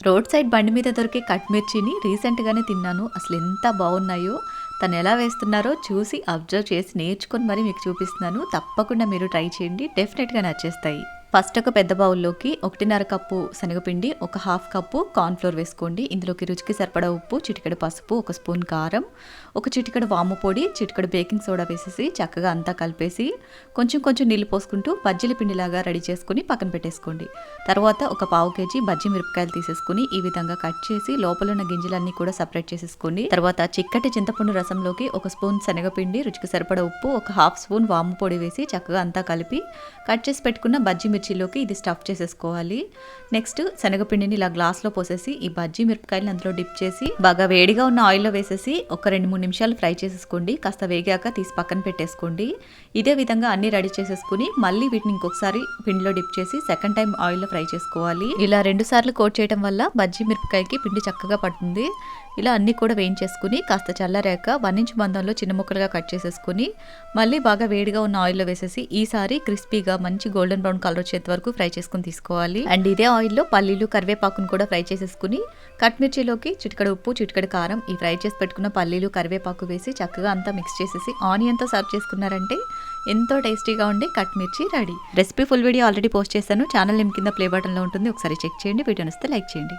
Road side బండి మీద దొరికే కట్ మిర్చిని రీసెంట్‌గానే తిన్నాను. అసలెంత బావున్నాయో! తనెలా వేస్తున్నారో చూసి అబ్జర్వ్ చేసి నేర్చుకొని మరి మీకు చూపిస్తున్నాను. తప్పకుండా మీరు ట్రై చేయండి. డెఫినెట్‌గా నచ్చేస్తాయి. ఫస్ట్ ఒక పెద్ద బౌల్‌లోకి 1:30 కప్పు శనగపిండి, ఒక హాఫ్ కప్పు కార్న్ ఫ్లోర్ వేసుకోండి. ఇందులోకి రుచికి సరిపడా ఉప్పు, చిటికెడు పసుపు, ఒక స్పూన్ కారం, ఒక చిటికెడు వాము పొడి, చిటికెడు బేకింగ్ సోడా వేసేసి చక్కగా అంతా కలిపేసి కొంచెం కొంచెం నీళ్లు పోసుకుంటూ బజ్జీల పిండిలాగా రెడీ చేసుకొని పక్కన పెట్టేసుకోండి. తర్వాత ఒక పావు కేజీ బజ్జీ మిరపకాయలు తీసేసుకుని ఈ విధంగా కట్ చేసి లోపల ఉన్న గింజలన్నీ కూడా సపరేట్ చేసేసుకోండి. తర్వాత చిక్కటి చింతపండు రసంలోకి ఒక స్పూన్ శనగపిండి, రుచికి సరిపడా ఉప్పు, ఒక హాఫ్ స్పూన్ వాము పొడి వేసి చక్కగా అంతా కలిపి కట్ చేసి పెట్టుకున్న బజ్జీ మిర్చిలోకి ఇది స్టఫ్ చేసేసుకోవాలి. నెక్స్ట్ శనగపిండిని ఇలా గ్లాస్లో పోసేసి ఈ బజ్జీ మిరపకాయలు అందులో డిప్ చేసి బాగా వేడిగా ఉన్న ఆయిల్లో వేసేసి ఒక 2-3 నిమిషాలు ఫ్రై చేసేసుకోండి. కాస్త వేగాక తీసి పక్కన పెట్టేసుకోండి. ఇదే విధంగా అన్ని రెడీ చేసేసుకుని మళ్ళీ వీటిని ఇంకొకసారి పిండిలో డిప్ చేసి సెకండ్ టైం ఆయిల్లో ఫ్రై చేసుకోవాలి. ఇలా 2 సార్లు కోట్ చేయడం వల్ల బజ్జీ మిరపకాయకి పిండి చక్కగా పడుతుంది. ఇలా అన్నీ కూడా వేయించేసుకుని కాస్త చల్లారాక 1 ఇంచ్ మందంలో చిన్న ముక్కలుగా కట్ చేసేసుకుని మళ్ళీ బాగా వేడిగా ఉన్న ఆయిల్లో వేసేసి ఈసారి క్రిస్పీగా మంచి గోల్డెన్ బ్రౌన్ కలర్ వచ్చేంత వరకు ఫ్రై చేసుకుని తీసుకోవాలి. అండ్ ఇదే ఆయిల్లో పల్లీలు, కరివేపాకును కూడా ఫ్రై చేసేసుకుని కట్ మిర్చిలోకి చిటికెడు ఉప్పు, చిటికెడు కారం, ఈ ఫ్రై చేసి పెట్టుకున్న పల్లీలు, కరివేపాకు వేసి చక్కగా అంతా మిక్స్ చేసేసి ఆనియన్తో సర్వ్ చేసుకున్నారంటే ఎంతో టేస్టీగా ఉండే కట్ మిర్చి ready. Recipe full video already post చేశాను. ఛానల్ లింక్ కింద ప్లే బటన్లో ఉంటుంది. ఒకసారి చెక్ చేయండి. వీడియో నచ్చితే లైక్ చేయండి.